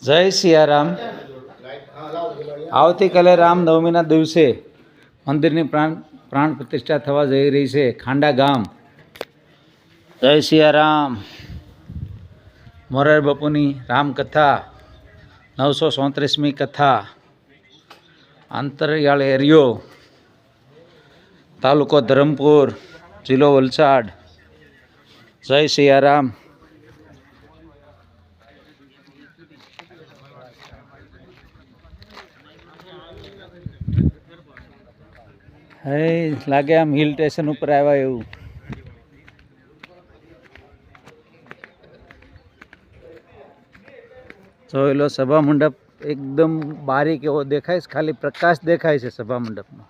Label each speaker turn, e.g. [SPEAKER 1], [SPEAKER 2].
[SPEAKER 1] જય સિયારામ. આવતીકાલે રામનવમીના દિવસે મંદિરની પ્રાણ પ્રતિષ્ઠા થવા જઈ રહી છે ખાંડા ગામ. જય સિયારામ. મોરારી બાપુની રામકથા 934મી કથા. આંતરિયાળ એરિયો, તાલુકો ધરમપુર, જિલ્લો વલસાડ. જય સિયારામ. હે લાગે આમ હિલ સ્ટેશન ઉપર આવ્યા એવું. જોઈ લો, સભા મંડપ એકદમ બારીક એવો દેખાય છે, ખાલી પ્રકાશ દેખાય છે સભા મંડપમાં.